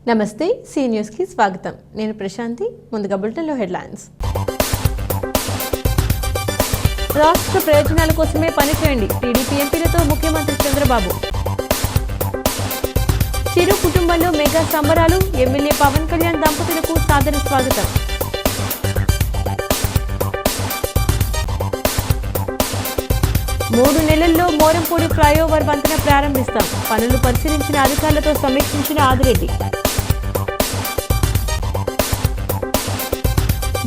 నమస్తే C news కి స్వాగతం. నేను ప్రశాంతి. ముందుగా బులెటిన్లో హెడ్లైన్స్. రాష్ట్ర ప్రయోజనాల కోసమే పనిచేయండి. టీడీపీ ఎంపీలతో ముఖ్యమంత్రి చంద్రబాబు. చిరు కుటుంబంలో మెగా సంబరాలు. ఎమ్మెల్యే పవన్ కళ్యాణ్ దంపతులకు సాదర స్వాగతం. 3 నెలల్లో మోరంపూడి ఫ్లైఓవర్ వంతెన ప్రారంభిస్తాం. పనులు పరిశీలించిన అధికారులతో సమీక్షించిన ఆదిరెడ్డి.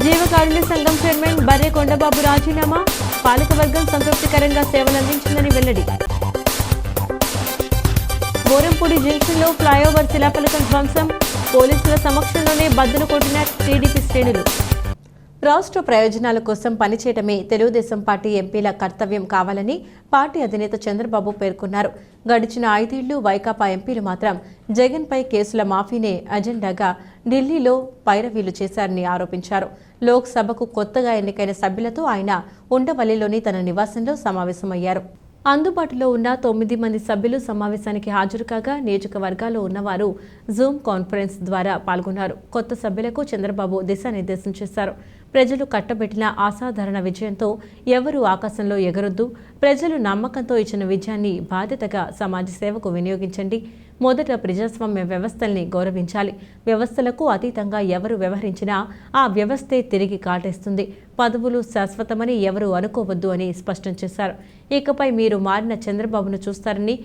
జీవకారుణ్య సంఘం చైర్మన్ బర్రె కొండబాబు రాజీనామా. పాలకవర్గం సంతృప్తికరంగా సేవలందించిందని వెల్లడి. మోరంపూడి జంక్షన్లో ఫ్లైఓవర్ శిలాఫలకం ధ్వంసం. పోలీసుల సమక్షంలోనే బద్దలు కొట్టిన టీడీపీ శ్రేణులు. రాష్ట్ర ప్రయోజనాల కోసం పనిచేయటమే తెలుగుదేశం పార్టీ ఎంపీల కర్తవ్యం కావాలని పార్టీ అధినేత చంద్రబాబు పేర్కొన్నారు. గడిచిన 5 ఏళ్లు వైకాపా ఎంపీలు మాత్రం జగన్పై కేసుల మాఫీనే అజెండాగా ఢిల్లీలో పైరవీలు చేశారని ఆరోపించారు. లోక్సభకు కొత్తగా ఎన్నికైన సభ్యులతో ఆయన ఉండవల్లిలోని తన నివాసంలో సమావేశమయ్యారు. అందుబాటులో ఉన్న 9 మంది సభ్యులు సమావేశానికి హాజరు కాగా నియోజకవర్గాల్లో ఉన్నవారు జూమ్ కాన్ఫరెన్స్ ద్వారా పాల్గొన్నారు. కొత్త సభ్యులకు చంద్రబాబు దిశానిర్దేశం చేశారు. ప్రజలు కట్టబెట్టిన అసాధారణ విజయంతో ఎవరూ ఆకాశంలో ఎగరొద్దు. ప్రజలు నమ్మకంతో ఇచ్చిన విజయాన్ని బాధ్యతగా సమాజ సేవకు వినియోగించండి. మొదట ప్రజాస్వామ్య వ్యవస్థల్ని గౌరవించాలి. వ్యవస్థలకు అతీతంగా ఎవరు వ్యవహరించినా ఆ వ్యవస్థే తిరిగి కాటేస్తుంది. పదవులు శాశ్వతమని ఎవరూ అనుకోవద్దు అని స్పష్టం చేశారు. ఇకపై మీరు మారిన చంద్రబాబును చూస్తారని,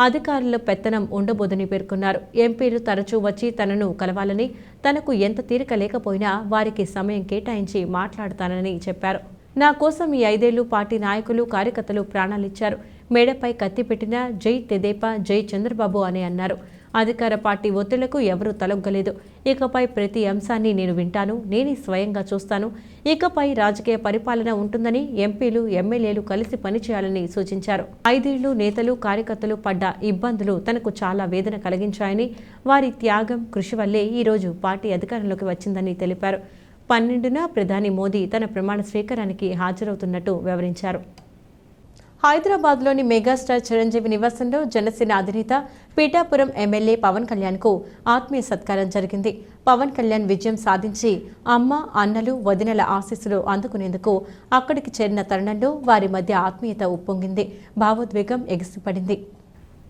అధికారుల పెత్తనం ఉండబోదని పేర్కొన్నారు. ఎంపీలు తరచూ వచ్చి తనను కలవాలని, తనకు ఎంత తీరిక లేకపోయినా వారికి సమయం కేటాయించి మాట్లాడతానని చెప్పారు. నా కోసం ఈ 5 ఏళ్లు పార్టీ నాయకులు, కార్యకర్తలు ప్రాణాలిచ్చారు. మేడపై కత్తి పెట్టిన జై తెదేపా, జై చంద్రబాబు అని అన్నారు. అధికార పార్టీ ఒత్తిళ్లకు ఎవరూ తలొగ్గలేదు. ఇకపై ప్రతి అంశాన్ని నేను వింటాను, నేనే స్వయంగా చూస్తాను. ఇకపై రాజకీయ పరిపాలన ఉంటుందని ఎంపీలు, ఎమ్మెల్యేలు కలిసి పనిచేయాలని సూచించారు. 5 ఏళ్లు నేతలు, కార్యకర్తలు పడ్డ ఇబ్బందులు తనకు చాలా వేదన కలిగించాయని, వారి త్యాగం, కృషి వల్లే ఈరోజు పార్టీ అధికారంలోకి వచ్చిందని తెలిపారు. 12న ప్రధాని మోదీ తన ప్రమాణ స్వీకారానికి హాజరవుతున్నట్టు వివరించారు. హైదరాబాద్లోని మెగాస్టార్ చిరంజీవి నివాసంలో జనసేన అధినేత పీఠాపురం ఎమ్మెల్యే పవన్ కళ్యాణ్కు ఆత్మీయ సత్కారం జరిగింది. పవన్ కళ్యాణ్ విజయం సాధించి అమ్మ, అన్నలు, వదినల ఆశీస్సులు అందుకునేందుకు అక్కడికి చేరిన తరుణంలో వారి మధ్య ఆత్మీయత ఉప్పొంగింది. భావోద్వేగం ఎగిసిపడింది.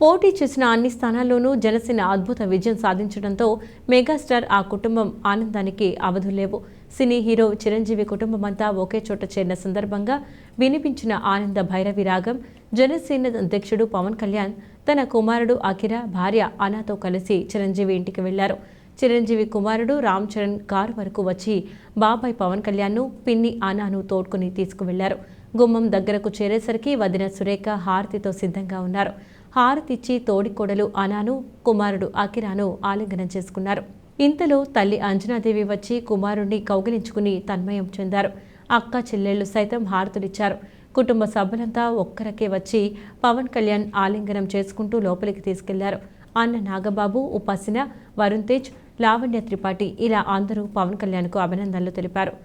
పోటీ చేసిన అన్ని స్థానాల్లోనూ జనసేన అద్భుత విజయం సాధించడంతో మెగాస్టార్, ఆ కుటుంబం ఆనందానికి అవధులేవు. సినీ హీరో చిరంజీవి కుటుంబమంతా ఒకే చోట చేరిన సందర్భంగా వినిపించిన ఆనంద భైరవి రాగం. జనసేన అధ్యక్షుడు పవన్ కళ్యాణ్ తన కుమారుడు అఖిర, భార్య అనాతో కలిసి చిరంజీవి ఇంటికి వెళ్లారు. చిరంజీవి కుమారుడు రామ్ చరణ్ కారు వరకు వచ్చి బాబాయ్ పవన్ కళ్యాణ్ను, పిన్ని అనాను తోడ్కొని తీసుకువెళ్లారు. గుమ్మం దగ్గరకు చేరేసరికి వదిన సురేఖ హారతితో సిద్ధంగా ఉన్నారు. హారతిచ్చి తోడికోడలు అనాను, కుమారుడు అఖిరాను ఆలింగనం చేసుకున్నారు. ఇంతలో తల్లి అంజనాదేవి వచ్చి కుమారుణ్ణి కౌగిలించుకుని తన్మయం చెందారు. అక్క, చెల్లెళ్లు సైతం హారతులిచ్చారు. కుటుంబ సభ్యులంతా ఒక్కరకే వచ్చి పవన్ కళ్యాణ్ ఆలింగనం చేసుకుంటూ లోపలికి తీసుకెళ్లారు. అన్న నాగబాబు, ఉపాసన, వరుణ్ తేజ్, లావణ్య త్రిపాఠి ఇలా అందరూ పవన్ కళ్యాణ్కు అభినందనలు తెలిపారు.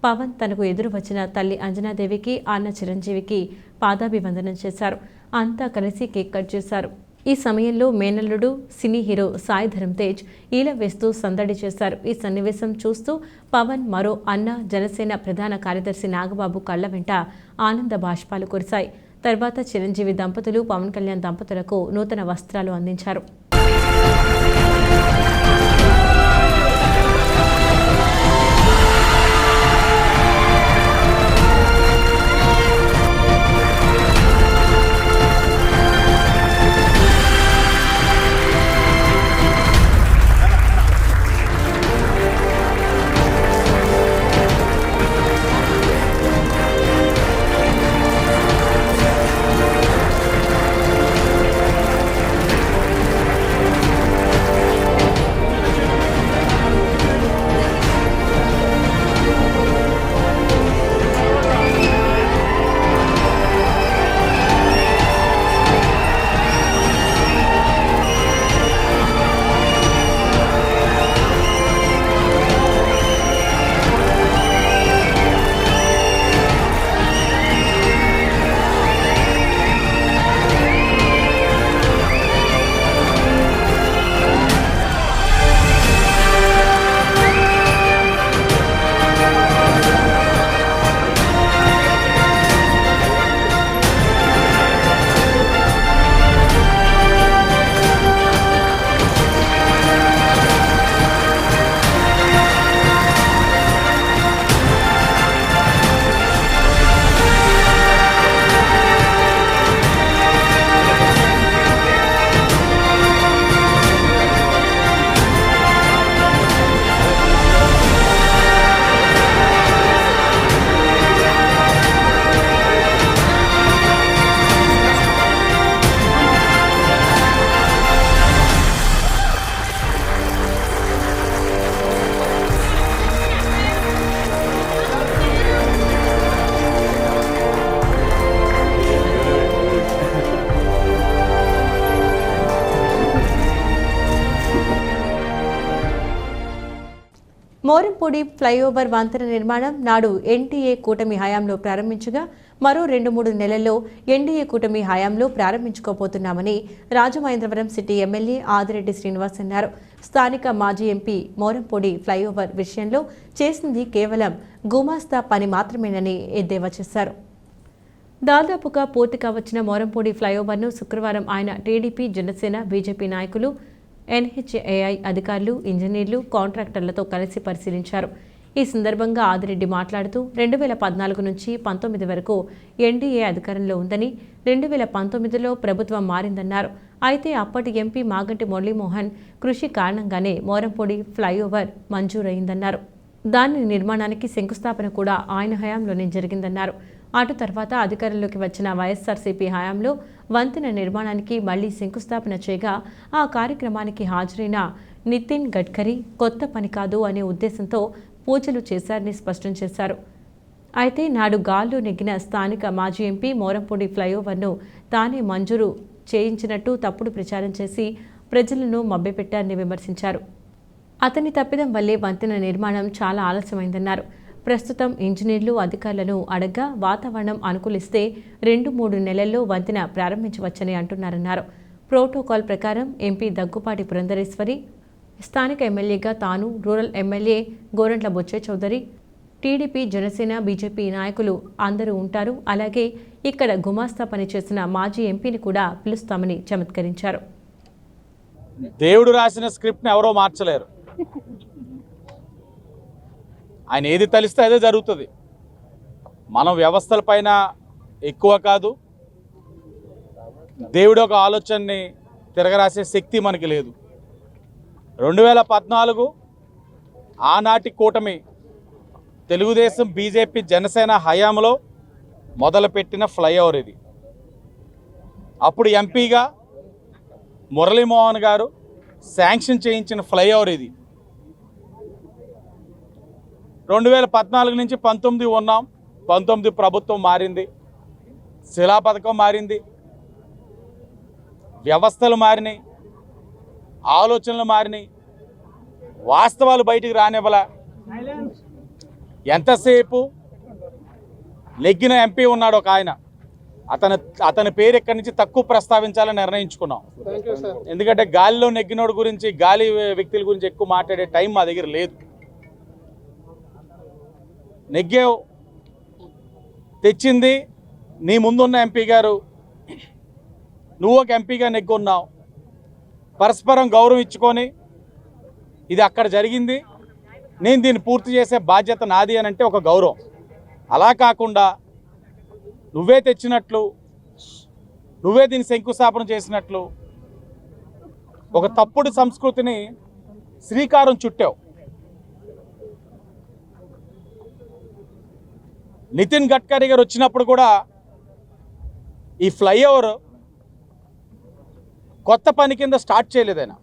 పవన్ తనకు ఎదురు వచ్చిన తల్లి అంజనాదేవికి, అన్న చిరంజీవికి పాదాభివందనం చేశారు. అంతా కలిసి కేక్ కట్ చేశారు. ఈ సమయంలో మేనల్లుడు సినీ హీరో సాయి ధరమ్ తేజ్ ఈల వేస్తూ సందడి చేశారు. ఈ సన్నివేశం చూస్తూ పవన్ మరో అన్న, జనసేన ప్రధాన కార్యదర్శి నాగబాబు కళ్ల వెంట ఆనంద బాష్పాలు కురిశాయి. తర్వాత చిరంజీవి దంపతులు పవన్ కళ్యాణ్ దంపతులకు నూతన వస్త్రాలు అందించారు. మోరంపూడి ఫ్లైఓవర్ వంతెన నిర్మాణం నాడు ఎన్టీఏ కూటమి హయాంలో ప్రారంభించగా మరో 2-3 నెలల్లో ఎన్డీఏ కూటమి హయాంలో ప్రారంభించుకోబోతున్నామని రాజమహేంద్రవరం సిటీ ఎమ్మెల్యే ఆదిరెడ్డి శ్రీనివాస్ అన్నారు. స్థానిక మాజీ ఎంపీ మోరంపూడి ఫ్లైఓవర్ విషయంలో చేసింది కేవలం గుమాస్తా పని మాత్రమేనని ఎద్దేవా చేశారు. దాదాపుగా పూర్తిగా వచ్చిన మోరంపూడి ఫ్లైఓవర్ను శుక్రవారం ఆయన టీడీపీ, జనసేన, బీజేపీ నాయకులు, ఎన్హెచ్ఏఐ అధికారులు, ఇంజనీర్లు, కాంట్రాక్టర్లతో కలిసి పరిశీలించారు. ఈ సందర్భంగా ఆదిరెడ్డి మాట్లాడుతూ 2014 నుంచి 19 వరకు ఎన్డీఏ అధికారంలో ఉందని, 2019లో ప్రభుత్వం మారిందన్నారు. అయితే అప్పటి ఎంపీ మాగంటి మురళీమోహన్ కృషి కారణంగానే మోరంపూడి ఫ్లైఓవర్ మంజూరైందన్నారు. దాని నిర్మాణానికి శంకుస్థాపన కూడా ఆయన హయాంలోనే జరిగిందన్నారు. అటు తర్వాత అధికారంలోకి వచ్చిన వైఎస్ఆర్సీపీ హయాంలో వంతెన నిర్మాణానికి మళ్లీ శంకుస్థాపన చేయగా ఆ కార్యక్రమానికి హాజరైన నితిన్ గడ్కరీ కొత్త పని కాదు అనే ఉద్దేశంతో పూజలు చేశారని స్పష్టం చేశారు. అయితే నాడు గాల్లో నెగ్గిన స్థానిక మాజీ ఎంపీ మోరంపూడి ఫ్లైఓవర్ను తానే మంజూరు చేయించినట్టు తప్పుడు ప్రచారం చేసి ప్రజలను మభ్యపెట్టారని విమర్శించారు. అతని తప్పిదం వల్లే వంతెన నిర్మాణం చాలా ఆలస్యమైందన్నారు. ప్రస్తుతం ఇంజనీర్లు, అధికారులను అడగ్గా వాతావరణం అనుకూలిస్తే 2-3 నెలల్లో వంతెన ప్రారంభించవచ్చని అంటున్నారన్నారు. ప్రోటోకాల్ ప్రకారం ఎంపీ దగ్గుపాటి పురంధరేశ్వరి, స్థానిక ఎమ్మెల్యేగా తాను, రూరల్ ఎమ్మెల్యే గోరంట్ల బొచ్చే చౌదరి, టీడీపీ, జనసేన, బీజేపీ నాయకులు అందరూ ఉంటారు. అలాగే ఇక్కడ గుమాస్తా పనిచేసిన మాజీ ఎంపీని కూడా పిలుస్తామని చమత్కరించారు. దేవుడు రాసిన స్క్రిప్ట్ని ఎవరో మార్చలేరు. ఆయన ఏది తలిస్తే అదే జరుగుతుంది. మనం వ్యవస్థలపైన ఎక్కువ కాదు, దేవుడు ఒక ఆలోచనని తిరగరాసే శక్తి మనకి లేదు. 2014 ఆనాటి కూటమి తెలుగుదేశం, బీజేపీ, జనసేన హయాంలో మొదలుపెట్టిన ఫ్లైఓవర్ ఇది. అప్పుడు ఎంపీగా మురళీమోహన్ గారు శాంక్షన్ చేయించిన ఫ్లైఓవర్ ఇది. 2014 నుంచి 19 ఉన్నాం. 19 ప్రభుత్వం మారింది, శిలా పథకం మారింది, వ్యవస్థలు మారినాయి, ఆలోచనలు మారినాయి, వాస్తవాలు బయటికి రానివ్వాల. ఎంతసేపు నెగ్గిన ఎంపీ ఉన్నాడు ఒక ఆయన, అతని పేరు ఎక్కడి నుంచి తక్కువ ప్రస్తావించాలని నిర్ణయించుకున్నాం. ఎందుకంటే గాలిలో నెగ్గినోడు గురించి, గాలి వ్యక్తుల గురించి ఎక్కువ మాట్లాడే టైం మా దగ్గర లేదు. నెగ్గావు, తెచ్చింది నీ ముందున్న ఎంపీ గారు, నువ్వు ఒక ఎంపీగా నెగ్గున్నావు. పరస్పరం గౌరవం ఇచ్చుకొని ఇది అక్కడ జరిగింది, నేను దీన్ని పూర్తి చేసే బాధ్యత నాది అని అంటే ఒక గౌరవం. అలా కాకుండా నువ్వే తెచ్చినట్లు, నువ్వే దీన్ని శంకుస్థాపన చేసినట్లు ఒక తప్పుడు సంస్కృతిని శ్రీకారం చుట్టావు. నితిన్ గడ్కరీ గారు వచ్చినప్పుడు కూడా ఈ ఫ్లైఓవర్ కొత్త పని కింద స్టార్ట్ చేయలేదు. ఆయన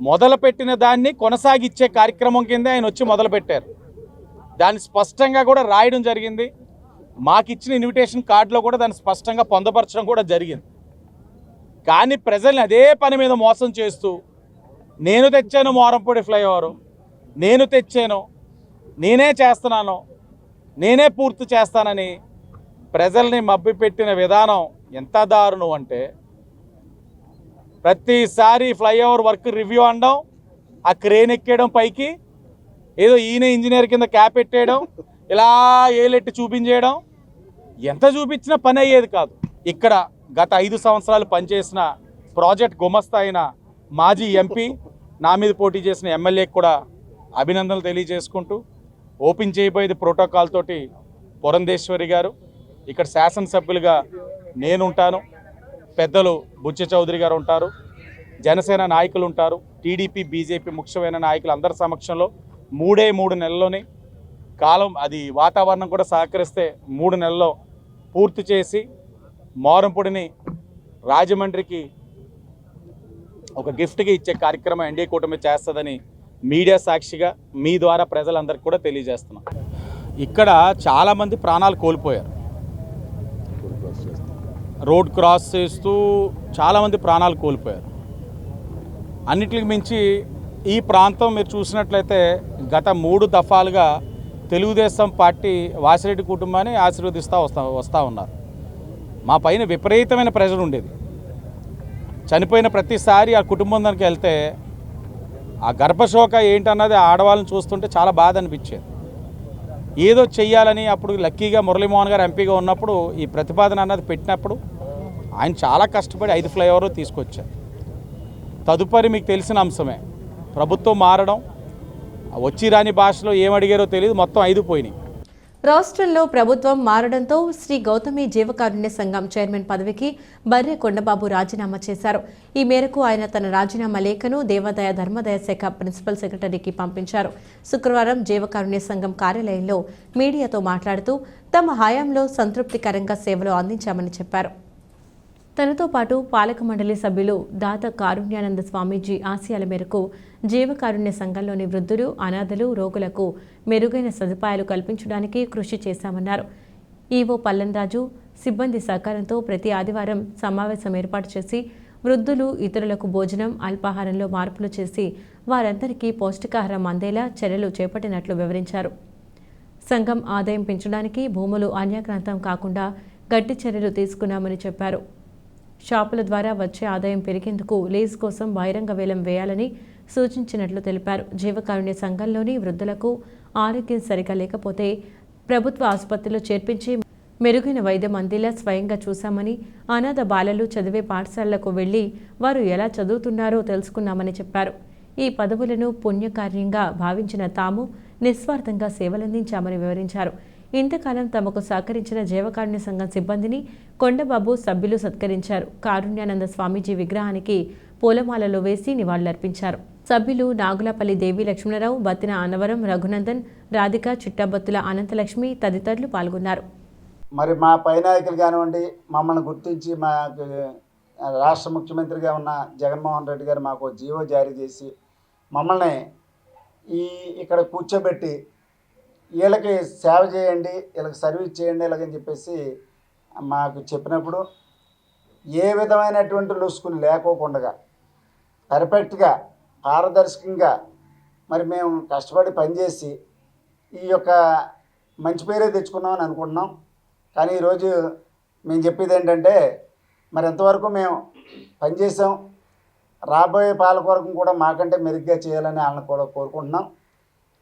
మొదలుపెట్టిన దాన్ని కొనసాగిచ్చే కార్యక్రమం కింద ఆయన వచ్చి మొదలుపెట్టారు. దాన్ని స్పష్టంగా కూడా రాయడం జరిగింది. మాకు ఇచ్చిన ఇన్విటేషన్ కార్డులో కూడా దాన్ని స్పష్టంగా పొందపరచడం కూడా జరిగింది. కానీ ప్రజల్ని అదే పని మీద మోసం చేస్తూ నేను తెచ్చాను మోరంపూడి ఫ్లైఓవరు, నేను తెచ్చాను, నేనే చేస్తున్నాను, నేనే పూర్తి చేస్తానని ప్రజల్ని మభ్యపెట్టిన విధానం ఎంత దారుణం అంటే, ప్రతిసారి ఫ్లైఓవర్ వర్క్ రివ్యూ అనడం, ఆ క్రేన్ ఎక్కేయడం పైకి, ఏదో ఈయన ఇంజనీర్ కింద క్యాప్ పెట్టేయడం, ఇలా ఏలెట్టి చూపించేయడం, ఎంత చూపించినా పని అయ్యేది కాదు. ఇక్కడ గత 5 సంవత్సరాలు పనిచేసిన ప్రాజెక్ట్ గుమస్తా అయిన మాజీ ఎంపీ, నా మీద పోటీ చేసిన ఎమ్మెల్యేకి కూడా అభినందనలు తెలియజేసుకుంటూ, ఓపెన్ చేయబోయేది ప్రోటోకాల్ తోటి పురంధేశ్వరి గారు, ఇక్కడ శాసనసభ్యులుగా నేను ఉంటాను, పెద్దలు బుచ్చ చౌదరి గారు ఉంటారు, జనసేన నాయకులు ఉంటారు, టీడీపీ, బీజేపీ ముఖ్యమైన నాయకులు అందరి సమక్షంలో 3 నెలల్లోనే కాలం, అది వాతావరణం కూడా సహకరిస్తే 3 నెలల్లో పూర్తి చేసి మోరంపూడిని రాజమండ్రికి ఒక గిఫ్ట్గా ఇచ్చే కార్యక్రమం ఎన్డీఏ కూటమి చేస్తుందని మీడియా సాక్షిగా మీ ద్వారా ప్రజలందరికీ కూడా తెలియజేస్తున్నాం. ఇక్కడ చాలామంది ప్రాణాలు కోల్పోయారు, రోడ్ క్రాస్ చేస్తూ చాలామంది ప్రాణాలు కోల్పోయారు. అన్నిటికి మించి ఈ ప్రాంతం మీరు చూసినట్లయితే గత 3 దఫాలుగా తెలుగుదేశం పార్టీ వాసిరెడ్డి కుటుంబాన్ని ఆశీర్వదిస్తూ వస్తూ ఉన్నారు. మా పైన విపరీతమైన ప్రెషర్ ఉండేది. చనిపోయిన ప్రతిసారి ఆ కుటుంబం దగ్గరికి వెళ్తే ఆ గర్భశోక ఏంటన్నది ఆడవాళ్ళని చూస్తుంటే చాలా బాధ అనిపించేది. ఏదో చెయ్యాలని అప్పుడు లక్కీగా మురళీమోహన్ గారు ఎంపీగా ఉన్నప్పుడు ఈ ప్రతిపాదన అన్నది పెట్టినప్పుడు ఆయన చాలా కష్టపడి 5 ఫ్లైఓవర్లు తీసుకొచ్చారు. తదుపరి మీకు తెలిసిన అంశమే, ప్రభుత్వం మారడం, వచ్చి రాని భాషలో ఏమడిగారో తెలియదు, మొత్తం 5 పోయినాయి. రాష్ట్రంలో ప్రభుత్వం మారడంతో శ్రీ గౌతమి జీవకారుణ్య సంఘం చైర్మన్ పదవికి బర్రె కొండబాబు రాజీనామా చేశారు. ఈ మేరకు ఆయన తన రాజీనామా లేఖను దేవాదాయ ధర్మాదాయ శాఖ ప్రిన్సిపల్ సెక్రటరీకి పంపించారు. శుక్రవారం జీవకారుణ్య సంఘం కార్యాలయంలో మీడియాతో మాట్లాడుతూ తమ హయాంలో సంతృప్తికరంగా సేవలు అందించామని చెప్పారు. తనతో పాటు పాలక మండలి సభ్యులు దాత కారుణ్యానంద స్వామీజీ ఆశయాల మేరకు జీవకారుణ్య సంఘంలోని వృద్ధులు, అనాథలు, రోగులకు మెరుగైన సదుపాయాలు కల్పించడానికి కృషి చేశామన్నారు. ఈవో పల్లంరాజు సిబ్బంది సహకారంతో ప్రతి ఆదివారం సమావేశం ఏర్పాటు చేసి వృద్ధులు, ఇతరులకు భోజనం, అల్పాహారంలో మార్పులు చేసి వారందరికీ పౌష్టికాహారం అందేలా చర్యలు చేపట్టినట్లు వివరించారు. సంఘం ఆదాయం పెంచడానికి భూములు అన్యాక్రాంతం కాకుండా గట్టి చర్యలు తీసుకున్నామని చెప్పారు. షాపుల ద్వారా వచ్చే ఆదాయం పెరిగేందుకు లీజ్ కోసం బహిరంగ వేలం వేయాలని సూచించినట్లు తెలిపారు. జీవకారుణ్య సంఘంలోని వృద్ధులకు ఆరోగ్యం సరిగా లేకపోతే ప్రభుత్వ ఆసుపత్రిలో చేర్పించి మెరుగైన వైద్యం అందేలా స్వయంగా చూశామని, అనాథ బాలలు చదివే పాఠశాలలకు వెళ్లి వారు ఎలా చదువుతున్నారో తెలుసుకున్నామని చెప్పారు. ఈ పదవులను పుణ్యకార్యంగా భావించిన తాము నిస్వార్థంగా సేవలందించామని వివరించారు. ఇంతకాలం తమకు సహకరించిన జీవకారుణ్య సంఘం సిబ్బందిని కొండబాబు సభ్యులు సత్కరించారు. కారుణ్యానంద స్వామీజీ విగ్రహానికి పూలమాలలో వేసి నివాళులర్పించారు. సభ్యులు నాగులపల్లి దేవి లక్ష్మణరావు, బత్తిన అన్నవరం రఘునందన్, రాధిక, చిట్టబత్తుల అనంతలక్ష్మి తదితరులు పాల్గొన్నారు. మరి మా పై నాయకులు కానివ్వండి, మమ్మల్ని గుర్తించి మాకు రాష్ట్ర ముఖ్యమంత్రిగా ఉన్న జగన్మోహన్ రెడ్డి గారు మాకు జీవో జారీ చేసి మమ్మల్ని ఇక్కడ కూర్చోబెట్టి వీళ్ళకి సేవ చేయండి, వీళ్ళకి సర్వీస్ చేయండి ఇలాగని చెప్పేసి మాకు చెప్పినప్పుడు ఏ విధమైనటువంటి లొసుకులు లేకోకుండా పర్ఫెక్ట్గా పారదర్శకంగా మరి మేము కష్టపడి పనిచేసి ఈ యొక్క మంచి పేరే తెచ్చుకున్నామని అనుకుంటున్నాం. కానీ ఈరోజు మేము చెప్పేది ఏంటంటే మరి ఎంతవరకు మేము పనిచేసాం, రాబోయే పాలకవర్గం కూడా మాకంటే మెరుగ్గా చేయాలని వాళ్ళని కూడా కోరుకుంటున్నాం.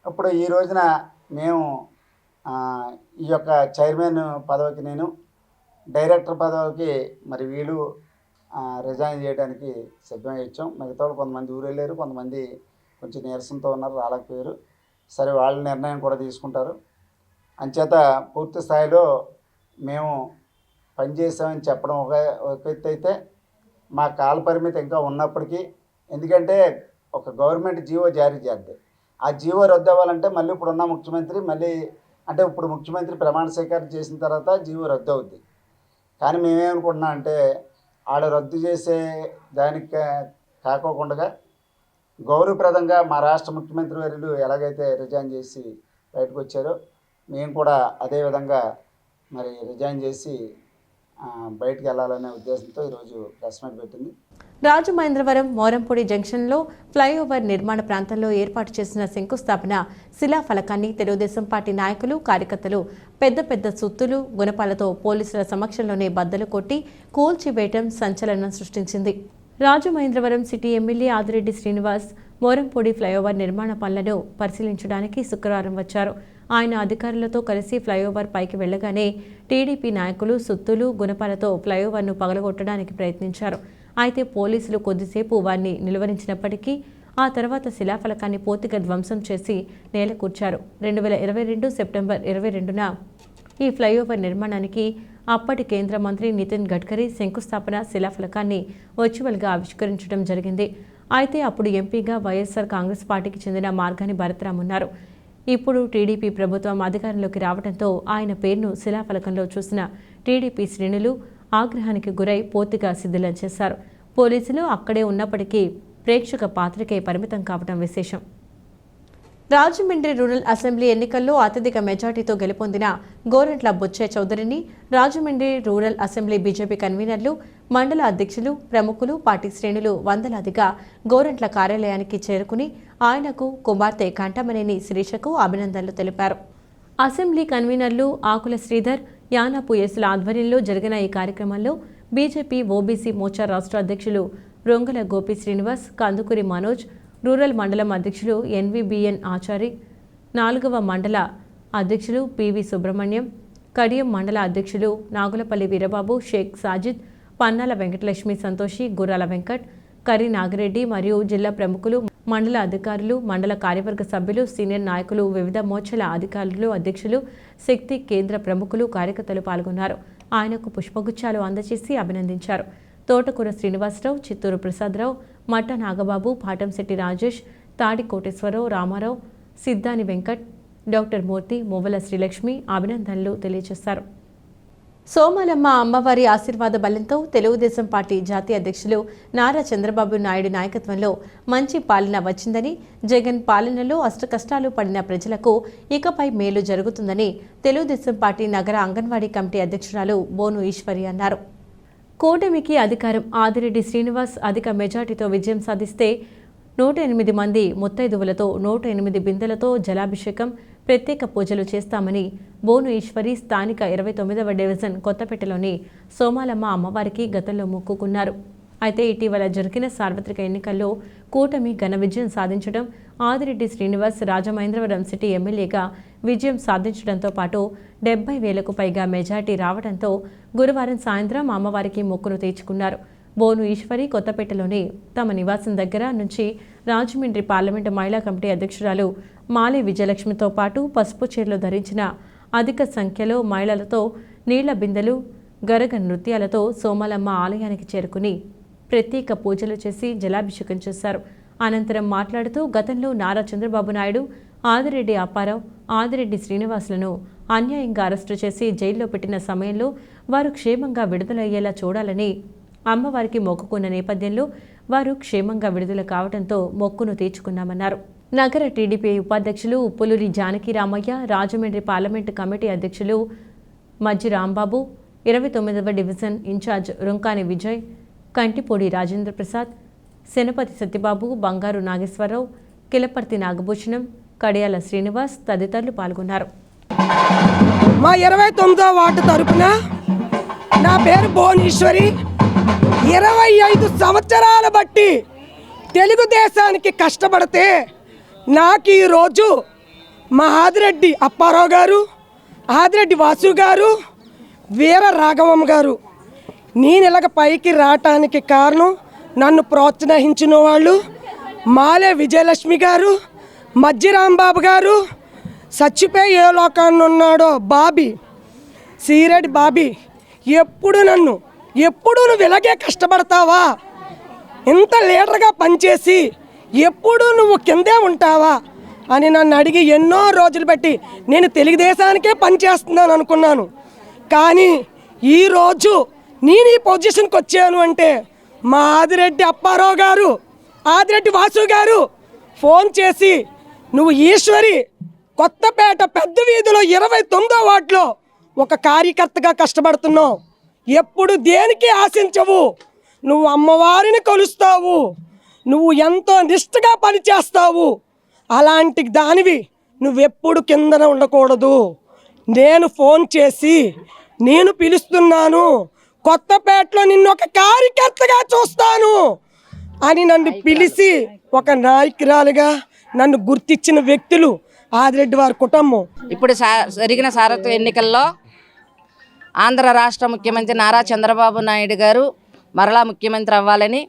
ఇప్పుడు ఈ రోజున మేము ఈ యొక్క చైర్మన్ పదవికి నేను, డైరెక్టర్ పదవికి మరి వీళ్ళు రిజైన్ చేయడానికి సిద్ధంగా ఇచ్చాం. మిగతా వాళ్ళు కొంతమంది ఊరు వెళ్ళారు, కొంతమంది కొంచెం నీరసంతో ఉన్నారు, రాలేకపోయారు. సరే వాళ్ళ నిర్ణయం కూడా తీసుకుంటారు. అంచేత పూర్తి స్థాయిలో మేము పనిచేసామని చెప్పడం ఒక ఎత్తు అయితే, మా కాల పరిమితి ఇంకా ఉన్నప్పటికీ, ఎందుకంటే ఒక గవర్నమెంట్ జీవో జారీ చేద్ది, ఆ జీవో రద్దు అవ్వాలంటే మళ్ళీ ఇప్పుడున్న ముఖ్యమంత్రి అంటే ఇప్పుడు ముఖ్యమంత్రి ప్రమాణ స్వీకారం చేసిన తర్వాత జీవో రద్దు అవుద్ది. కానీ మేమేమనుకుంటున్నాం అంటే వాళ్ళు రద్దు చేసే దానికి కాకోకుండా గౌరవప్రదంగా మా రాష్ట్ర ముఖ్యమంత్రి వర్యులు ఎలాగైతే రిజైన్ చేసి బయటకు వచ్చారో మేము కూడా అదేవిధంగా మరి రిజైన్ చేసి బయటికి వెళ్ళాలనే ఉద్దేశంతో ఈరోజు ప్రెస్ మీట్ పెట్టింది. రాజమహేంద్రవరం మోరంపూడి జంక్షన్లో ఫ్లైఓవర్ నిర్మాణ ప్రాంతంలో ఏర్పాటు చేసిన శంకుస్థాపన శిలాఫలకాన్ని తెలుగుదేశం పార్టీ నాయకులు, కార్యకర్తలు పెద్ద పెద్ద సుత్తులు, గుణపాలతో పోలీసుల సమక్షంలోనే బద్దలు కొట్టి కూల్చివేయటం సంచలనం సృష్టించింది. Rajamahendravaram city MLA Adireddy Srinivas Morampudi flyover నిర్మాణ పనులను పరిశీలించడానికి శుక్రవారం వచ్చారు. ఆయన అధికారులతో కలిసి ఫ్లైఓవర్ పైకి వెళ్లగానే టీడీపీ నాయకులు సుత్తులు, గుణపాలతో ఫ్లైఓవర్ను పగలగొట్టడానికి ప్రయత్నించారు. అయితే పోలీసులు కొద్దిసేపు వారిని నిలువరించినప్పటికీ ఆ తర్వాత శిలాఫలకాన్ని పూర్తిగా ధ్వంసం చేసి నేలకూర్చారు. 2022 సెప్టెంబర్ 22న ఈ ఫ్లైఓవర్ నిర్మాణానికి అప్పటి కేంద్ర మంత్రి నితిన్ గడ్కరీ శంకుస్థాపన శిలాఫలకాన్ని వర్చువల్గా ఆవిష్కరించడం జరిగింది. అయితే అప్పుడు ఎంపీగా వైఎస్ఆర్ కాంగ్రెస్ పార్టీకి చెందిన మార్గాని భరతరామ్ ఉన్నారు. ఇప్పుడు టీడీపీ ప్రభుత్వం అధికారంలోకి రావడంతో ఆయన పేరును శిలాఫలకంలో చూసిన టీడీపీ శ్రేణులు ఆగ్రహానికి గురై పూర్తిగా శిథిలం చేశారు. పోలీసులు అక్కడే ఉన్నప్పటికీ ప్రేక్షక పాత్రకే పరిమితం కావడం విశేషం. రాజమండ్రి రూరల్ అసెంబ్లీ ఎన్నికల్లో అత్యధిక మెజార్టీతో గెలుపొందిన గోరంట్ల బుచ్చయ్య చౌదరిని రాజమండ్రి రూరల్ అసెంబ్లీ బీజేపీ కన్వీనర్లు, మండల అధ్యక్షులు, ప్రముఖులు, పార్టీ శ్రేణులు వందలాదిగా గోరంట్ల కార్యాలయానికి చేరుకుని ఆయనకు కుమార్తె కంఠమనేని శిరీషకు అభినందనలు తెలిపారు. అసెంబ్లీ కన్వీనర్లు ఆకుల శ్రీధర్, యానాపు యేసుల ఆధ్వర్యంలో జరిగిన ఈ కార్యక్రమంలో బీజేపీ ఓబీసీ మోర్చా రాష్ట్ర అధ్యక్షులు రొంగల గోపి శ్రీనివాస్, కందుకూరి మనోజ్, రూరల్ మండలం అధ్యక్షులు ఎన్వీబీఎన్ ఆచారి, 4వ మండల అధ్యక్షులు పివి సుబ్రహ్మణ్యం, కడియం మండల అధ్యక్షులు నాగులపల్లి వీరబాబు, షేక్ సాజిద్, పన్నాల వెంకటలక్ష్మి సంతోషి, గుర్రాల వెంకట్, కరి నాగిరెడ్డి మరియు జిల్లా ప్రముఖులు, మండల అధికారులు, మండల కార్యవర్గ సభ్యులు, సీనియర్ నాయకులు, వివిధ మోర్చాల అధికారులు, అధ్యక్షులు, శక్తి కేంద్ర ప్రముఖులు, కార్యకర్తలు పాల్గొన్నారు. ఆయనకు పుష్పగుచ్చాలు అందజేసి అభినందించారు. తోటకూర శ్రీనివాసరావు, చిత్తూరు ప్రసాదరావు, మట్ట నాగబాబు, పాటంశెట్టి రాజేష్, తాడి కోటేశ్వరరావు, రామారావు, సిద్ధాని వెంకట్, డాక్టర్ మూర్తి, మువ్వల శ్రీలక్ష్మి అభినందనలు తెలియజేశారు. సోమాలమ్మ అమ్మవారి ఆశీర్వాద బలంతో తెలుగుదేశం పార్టీ జాతీయ అధ్యక్షులు నారా చంద్రబాబు నాయుడు నాయకత్వంలో మంచి పాలన వచ్చిందని, జగన్ పాలనలో అష్టకష్టాలు పడిన ప్రజలకు ఇకపై మేలు జరుగుతుందని తెలుగుదేశం పార్టీ నగర అంగన్వాడీ కమిటీ అధ్యక్షురాలు బోను ఈశ్వరి అన్నారు. కూటమికి అధికారం. ఆదిరెడ్డి శ్రీనివాస్ అధిక మెజార్టీతో విజయం సాధిస్తే 108 మంది ముత్తైదువులతో 108 బిందెలతో జలాభిషేకం, ప్రత్యేక పూజలు చేస్తామని బోను ఈశ్వరి స్థానిక 29వ డివిజన్ కొత్తపేటలోని సోమాలమ్మ అమ్మవారికి గతంలో మొక్కుకున్నారు. అయితే ఇటీవల జరిగిన సార్వత్రిక ఎన్నికల్లో కూటమి ఘన విజయం సాధించడం, ఆదిరెడ్డి శ్రీనివాస్ రాజమహేంద్రవరం సిటీ ఎమ్మెల్యేగా విజయం సాధించడంతో పాటు 70,000కు పైగా మెజార్టీ రావడంతో గురువారం సాయంత్రం అమ్మవారికి మొక్కును తీర్చుకున్నారు. బోను ఈశ్వరి కొత్తపేటలోని తమ నివాసం దగ్గర నుంచి రాజమండ్రి పార్లమెంటు మహిళా కమిటీ అధ్యక్షురాలు మాలే విజయలక్ష్మితో పాటు పసుపు చీరలు ధరించిన అధిక సంఖ్యలో మహిళలతో నీళ్ల బిందెలు, గరగ నృత్యాలతో సోమాలమ్మ ఆలయానికి చేరుకుని ప్రత్యేక పూజలు చేసి జలాభిషేకం చేశారు. అనంతరం మాట్లాడుతూ గతంలో నారా చంద్రబాబు నాయుడు, ఆదిరెడ్డి అప్పారావు, ఆదిరెడ్డి శ్రీనివాసులను అన్యాయంగా అరెస్టు చేసి జైల్లో పెట్టిన సమయంలో వారు క్షేమంగా విడుదలయ్యేలా చూడాలని అమ్మవారికి మొక్కుకున్న నేపథ్యంలో వారు క్షేమంగా విడుదల కావడంతో మొక్కును తీర్చుకున్నామన్నారు. నగర టీడీపీ ఉపాధ్యక్షులు ఉప్పులూరి జానకి రామయ్య, రాజమండ్రి పార్లమెంటు కమిటీ అధ్యక్షులు మజ్జి రాంబాబు, 29వ డివిజన్ ఇన్ఛార్జ్ రుంకాని విజయ్, కంటిపూడి రాజేంద్ర ప్రసాద్, శనపతి సత్యబాబు, బంగారు నాగేశ్వరరావు, కిలపర్తి నాగభూషణం, కడియాల శ్రీనివాస్ తదితరులు పాల్గొన్నారు. మా 29వ వార్డు తరపున నా పేరు భువనేశ్వరి. 25 సంవత్సరాల బట్టి తెలుగుదేశానికి కష్టపడితే నాకు ఈరోజు మా ఆదిరెడ్డి అప్పారావు గారు, ఆదిరెడ్డి వాసు గారు, వీర రాఘవమ్మ గారు నేను ఇలాగ పైకి రావటానికి కారణం నన్ను ప్రోత్సహించిన వాళ్ళు మాలే విజయలక్ష్మి గారు, మజ్జి రాంబాబు గారు, చచ్చిపోయి ఏ లోకాన్ని ఉన్నాడో బాబీ, సీరెడ్డి బాబీ, ఎప్పుడు నువ్వు ఇలాగే కష్టపడతావా, ఇంత లీడర్గా పనిచేసి ఎప్పుడు నువ్వు కిందే ఉంటావా అని నన్ను అడిగి ఎన్నో రోజులు బట్టి నేను తెలుగుదేశానికే పనిచేస్తున్నాను అనుకున్నాను. కానీ ఈరోజు నేను ఈ పొజిషన్కి వచ్చాను అంటే మా ఆదిరెడ్డి అప్పారావు గారు, ఆదిరెడ్డి వాసు గారు ఫోన్ చేసి నువ్వు ఈశ్వరి కొత్తపేట పెద్ద వీధిలో 29వ వార్డులో ఒక కార్యకర్తగా కష్టపడుతున్నావు, ఎప్పుడు దేనికి ఆశించవు, నువ్వు అమ్మవారిని కొలుస్తావు, నువ్వు ఎంతో నిష్ఠగా పనిచేస్తావు, అలాంటి దానివి నువ్వెప్పుడు కిందన ఉండకూడదు, నేను ఫోన్ చేసి నేను పిలుస్తున్నాను, కొత్తపేటలో నిన్ను ఒక కార్యకర్తగా చూస్తాను అని నన్ను పిలిచి ఒక నాయకురాలుగా నన్ను గుర్తించిన వ్యక్తులు ఆదిరెడ్డి వారి కుటుంబం. ఇప్పుడు జరిగిన సార్వత్రిక ఎన్నికల్లో ఆంధ్ర రాష్ట్ర ముఖ్యమంత్రి నారా చంద్రబాబు నాయుడు గారు మరలా ముఖ్యమంత్రి అవ్వాలని,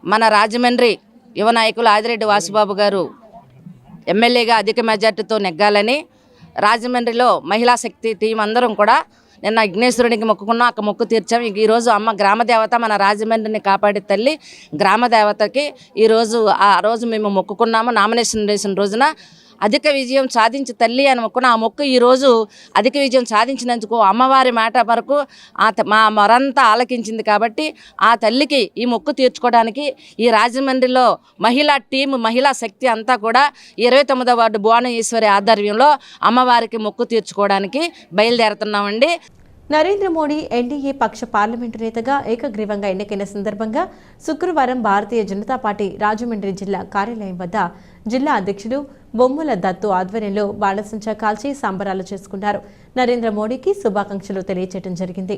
మన రాజమండ్రి యువ నాయకులు ఆదిరెడ్డి వాసుబాబు గారు ఎమ్మెల్యేగా అధిక మెజార్టీతో నెగ్గాలని రాజమండ్రిలో మహిళా శక్తి టీం అందరం కూడా నిన్న విఘ్నేశ్వరునికి మొక్కుకున్నాం. అక్కడ మొక్కు తీర్చాం. ఈరోజు అమ్మ గ్రామదేవత మన రాజమండ్రిని కాపాడే తల్లి గ్రామదేవతకి ఈరోజు ఆ రోజు మేము మొక్కుకున్నాము. నామినేషన్ వేసిన రోజున అధిక విజయం సాధించి తల్లి అని మొక్కున ఆ మొక్కు ఈరోజు అధిక విజయం సాధించినందుకు అమ్మవారి మాట వరకు మా మొరంతా ఆలకించింది కాబట్టి ఆ తల్లికి ఈ మొక్కు తీర్చుకోవడానికి ఈ రాజమండ్రిలో మహిళా శక్తి అంతా కూడా 29వ వార్డు భువనేశ్వరి ఆధ్వర్యంలో అమ్మవారికి మొక్కు తీర్చుకోవడానికి బయలుదేరుతున్నామండి. నరేంద్ర మోడీ ఎన్డీఏ పక్ష పార్లమెంటు నేతగా ఏకగ్రీవంగా ఎన్నికైన సందర్భంగా శుక్రవారం భారతీయ జనతా పార్టీ రాజమండ్రి జిల్లా కార్యాలయం వద్ద జిల్లా అధ్యక్షుడు బొమ్మల దత్తు ఆధ్వర్యంలో బాణసంచా కాల్చి సంబరాలు చేసుకున్నారు. నరేంద్ర మోడీకి శుభాకాంక్షలు తెలియజేయడం జరిగింది.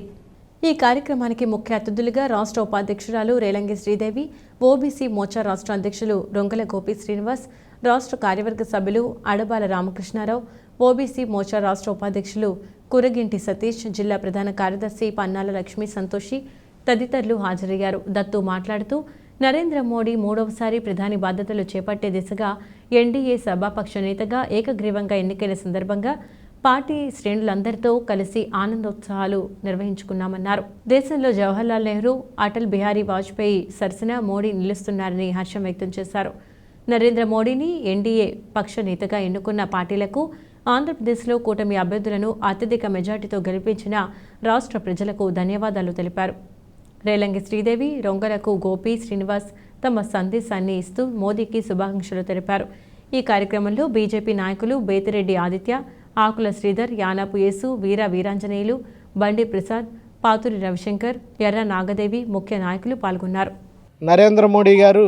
ఈ కార్యక్రమానికి ముఖ్య అతిథులుగా రాష్ట్ర ఉపాధ్యక్షురాలు రేలంగి శ్రీదేవి, ఓబీసీ మోర్చా రాష్ట్ర అధ్యక్షులు రొంగల గోపి శ్రీనివాస్, రాష్ట్ర కార్యవర్గ సభ్యులు అడబాల రామకృష్ణారావు, ఓబీసీ మోర్చా రాష్ట్ర ఉపాధ్యక్షులు కురగింటి సతీష్, జిల్లా ప్రధాన కార్యదర్శి పన్నాల లక్ష్మీ సంతోషి తదితరులు హాజరయ్యారు. దత్తు మాట్లాడుతూ నరేంద్ర మోడీ 3వసారి ప్రధాని బాధ్యతలు చేపట్టే దిశగా ఎన్డీఏ సభాపక్ష నేతగా ఏకగ్రీవంగా ఎన్నికైన సందర్భంగా పార్టీ శ్రేణులందరితో కలిసి ఆనందోత్సవాలు నిర్వహించుకున్నామన్నారు. దేశంలో జవహర్లాల్ నెహ్రూ, అటల్ బిహారీ వాజ్పేయి సరసన మోడీ నిలుస్తున్నారని హర్షం వ్యక్తం చేశారు. నరేంద్ర మోడీని ఎన్డీఏ పక్ష నేతగా ఎన్నుకున్న పార్టీలకు, ఆంధ్రప్రదేశ్లో కూటమి అభ్యర్థులను అత్యధిక మెజార్టీతో గెలిపించిన రాష్ట్ర ప్రజలకు ధన్యవాదాలు తెలిపారు. రేలంగి శ్రీదేవి, రొంగలకు గోపి శ్రీనివాస్ తమ సందేశాన్ని ఇస్తూ మోదీకి శుభాకాంక్షలు తెలిపారు. ఈ కార్యక్రమంలో బీజేపీ నాయకులు బేతిరెడ్డి ఆదిత్య, ఆకుల శ్రీధర్, యానాపు యేసు, వీరాంజనేయులు, బండి ప్రసాద్, పాతూరి రవిశంకర్, ఎర్ర నాగదేవి ముఖ్య నాయకులు పాల్గొన్నారు. నరేంద్ర మోడీ గారు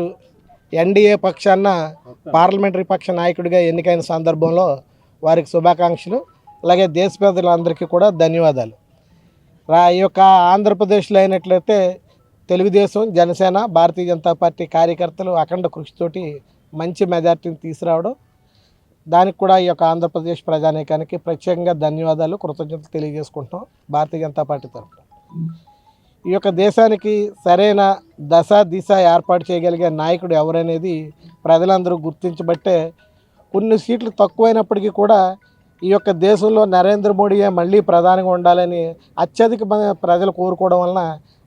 ఎన్డీఏ పక్షాన పార్లమెంటరీ పక్ష నాయకుడిగా ఎన్నికైన సందర్భంలో వారికి శుభాకాంక్షలు, అలాగే దేశ ప్రజలందరికీ కూడా ధన్యవాదాలు. ఈ యొక్క ఆంధ్రప్రదేశ్లో అయినట్లయితే తెలుగుదేశం, జనసేన, భారతీయ జనతా పార్టీ కార్యకర్తలు అఖండ కృషితోటి మంచి మెజార్టీని తీసుకురావడం, దానికి కూడా ఈ యొక్క ఆంధ్రప్రదేశ్ ప్రజానీకానికి ప్రత్యేకంగా ధన్యవాదాలు, కృతజ్ఞతలు తెలియజేసుకుంటున్నాం భారతీయ జనతా పార్టీ తరఫున. ఈ యొక్క దేశానికి సరైన దిశ ఏర్పాటు చేయగలిగే నాయకుడు ఎవరనేది ప్రజలందరూ గుర్తించబట్టే కొన్ని సీట్లు తక్కువైనప్పటికీ కూడా ఈ యొక్క దేశంలో నరేంద్ర మోడీయే మళ్ళీ ప్రధానిగా ఉండాలని అత్యధిక ప్రజలు కోరుకోవడం వలన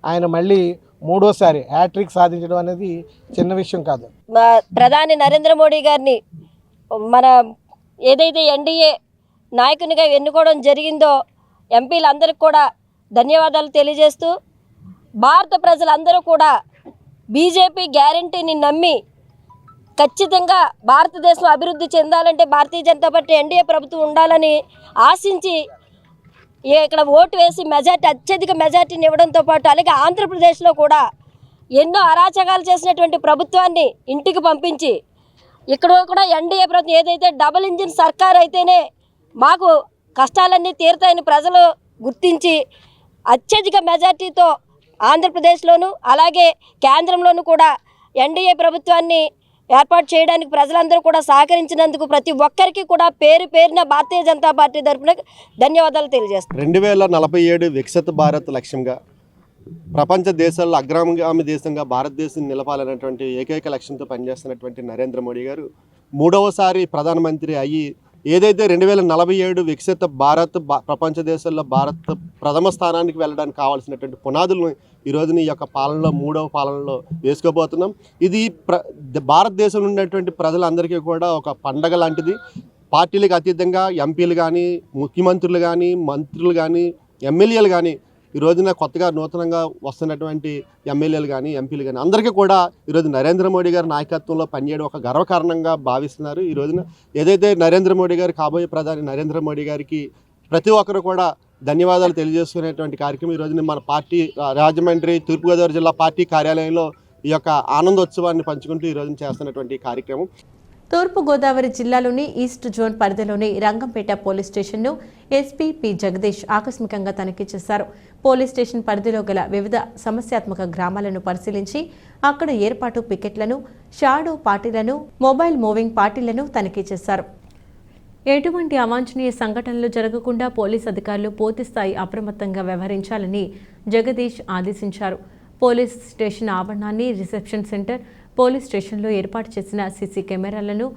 ఆయన మళ్ళీ 3వసారి హ్యాట్రిక్ సాధించడం అనేది చిన్న విషయం కాదు. ప్రధాని నరేంద్ర మోడీ గారిని మన ఏదైతే ఎన్డీఏ నాయకునిగా ఎన్నుకోవడం జరిగిందో ఎంపీలందరికీ కూడా ధన్యవాదాలు తెలియజేస్తూ, భారత ప్రజలందరూ కూడా బీజేపీ గ్యారంటీని నమ్మి ఖచ్చితంగా భారతదేశం అభివృద్ధి చెందాలంటే భారతీయ జనతా పార్టీ ఎన్డీఏ ప్రభుత్వం ఉండాలని ఆశించి ఇక్కడ ఓటు వేసి అత్యధిక మెజార్టీని ఇవ్వడంతో పాటు అలాగే ఆంధ్రప్రదేశ్లో కూడా ఎన్నో అరాచకాలు చేసినటువంటి ప్రభుత్వాన్ని ఇంటికి పంపించి ఇక్కడ కూడా ఎన్డీఏ ప్రభుత్వం ఏదైతే డబుల్ ఇంజిన్ సర్కార్ అయితేనే మాకు కష్టాలన్నీ తీరుతాయని ప్రజలు గుర్తించి అత్యధిక మెజార్టీతో ఆంధ్రప్రదేశ్లోను అలాగే కేంద్రంలోనూ కూడా ఎన్డీఏ ప్రభుత్వాన్ని ఏర్పాటు చేయడానికి ప్రజలందరూ కూడా సహకరించినందుకు ప్రతి ఒక్కరికి కూడా పేరున భారతీయ జనతా పార్టీ తరఫున ధన్యవాదాలు తెలియజేస్తాను. 2047 వికసిత భారత్ లక్ష్యంగా ప్రపంచ దేశాల్లో అగ్రగామి దేశంగా భారతదేశం నిలపాలనేటువంటి ఏకైక లక్ష్యంతో పనిచేస్తున్నటువంటి నరేంద్ర మోడీ గారు 3వసారి ప్రధానమంత్రి అయ్యి ఏదైతే 2047 వికసిత భారత్ ప్రపంచ దేశాల్లో భారత్ ప్రథమ స్థానానికి వెళ్ళడానికి కావాల్సినటువంటి పునాదులను ఈ రోజున ఈ యొక్క పాలనలో 3వ పాలనలో వేసుకోబోతున్నాం. ఇది భారతదేశంలో ఉన్నటువంటి ప్రజలందరికీ కూడా ఒక పండగ లాంటిది. పార్టీలకు అతీతంగా ఎంపీలు కానీ, ముఖ్యమంత్రులు కానీ, మంత్రులు కానీ, ఎమ్మెల్యేలు కానీ, ఈ రోజున కొత్తగా నూతనంగా వస్తున్నటువంటి ఎమ్మెల్యేలు కానీ, ఎంపీలు కానీ అందరికీ కూడా ఈరోజు నరేంద్ర మోడీ గారి నాయకత్వంలో పనిచేయడం ఒక గర్వకారణంగా భావిస్తున్నారు. ఈ రోజున ఏదైతే నరేంద్ర మోడీ గారు కాబోయే ప్రధాని నరేంద్ర మోడీ గారికి ప్రతి ఒక్కరు కూడా ధన్యవాదాలు తెలియజేసుకునేటువంటి కార్యక్రమం ఈ రోజున మన పార్టీ రాజమండ్రి తూర్పుగోదావరి జిల్లా పార్టీ కార్యాలయంలో ఈ యొక్క ఆనందోత్సవాన్ని పంచుకుంటూ ఈ రోజున చేస్తున్నటువంటి కార్యక్రమం. తూర్పుగోదావరి జిల్లాలోని ఈస్ట్ జోన్ పరిధిలోని రంగంపేట పోలీస్ స్టేషన్ను ఎస్పీ పి జగదీష్ ఆకస్మికంగా తనిఖీ చేశారు. పోలీస్ స్టేషన్ పరిధిలో గల వివిధ సమస్యాత్మక గ్రామాలను పరిశీలించి అక్కడ ఏర్పాటు పికెట్లను, షాడో పార్టీలను, మొబైల్ మూవింగ్ పార్టీలను తనిఖీ చేశారు. ఎటువంటి అవాంఛనీయ సంఘటనలు జరగకుండా పోలీస్ అధికారులు పూర్తిస్థాయి అప్రమత్తంగా వ్యవహరించాలని జగదీష్ ఆదేశించారు. పోలీస్ స్టేషన్ ఆవరణాన్ని, రిసెప్షన్ సెంటర్, పోలీస్ స్టేషన్లో ఏర్పాటు చేసిన సీసీ కెమెరాలను,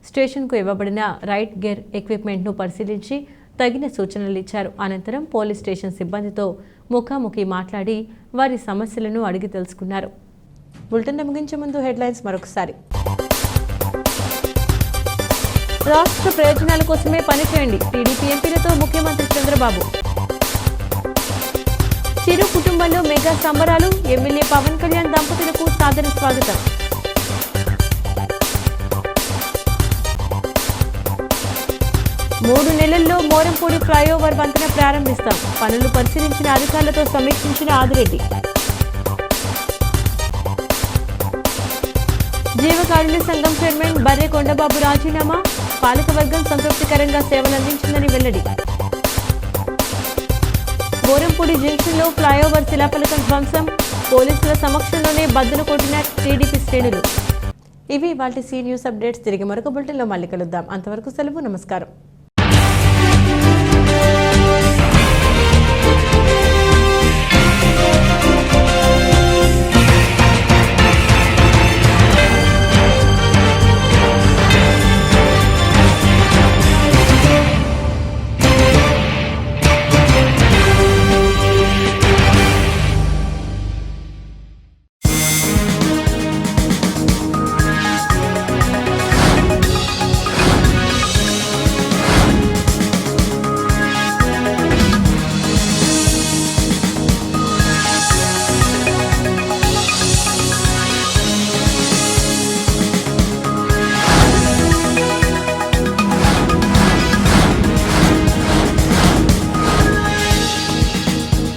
స్టేషన్కు ఇవ్వబడిన రైట్ గేర్ ఎక్విప్మెంట్ను పరిశీలించి తగిన సూచనలు ఇచ్చారు. అనంతరం పోలీస్ స్టేషన్ సిబ్బందితో ముఖాముఖి మాట్లాడి వారి సమస్యలను అడిగి తెలుసుకున్నారు. బులెటిన్ ముగించే ముందు హెడ్లైన్స్ మరొకసారి. రాష్ట్ర ప్రయోజనాల కోసమే పనిచేయండి టీడీపీ ఎంపీలతో ముఖ్యమంత్రి చంద్రబాబు. చిరు కుటుంబంలో మెగా సంబరాలు, ఎమ్మెల్యే పవన్ కళ్యాణ్ దంపతులకు సాదర స్వాగతం. మూడు నెలల్లో మోరంపూడి ఫ్లైఓవర్ వంతెన ప్రారంభిస్తాం. పనులు పరిశీలించిన అధికారులతో సమీక్షించిన ఆదిరెడ్డి. జీవకారుణ్య సంఘం చైర్మన్ బర్రె కొండబాబు రాజీనామా, పాలకవర్గం సంతృప్తికరంగా సేవలందించిందని వెల్లడి. మోరంపూడి జంక్షన్లో ఫ్లైఓవర్ శిలాఫలకం ధ్వంసం, పోలీసుల సమక్షంలోనే బద్దలు కొట్టిన టీడీపీ శ్రేణులు. ఇవి వాటి సీ న్యూస్ అప్డేట్స్. తిరిగి మరొక బులెటిన్లో మళ్ళీ కలుద్దాం. అంతవరకు సెలవు, నమస్కారం.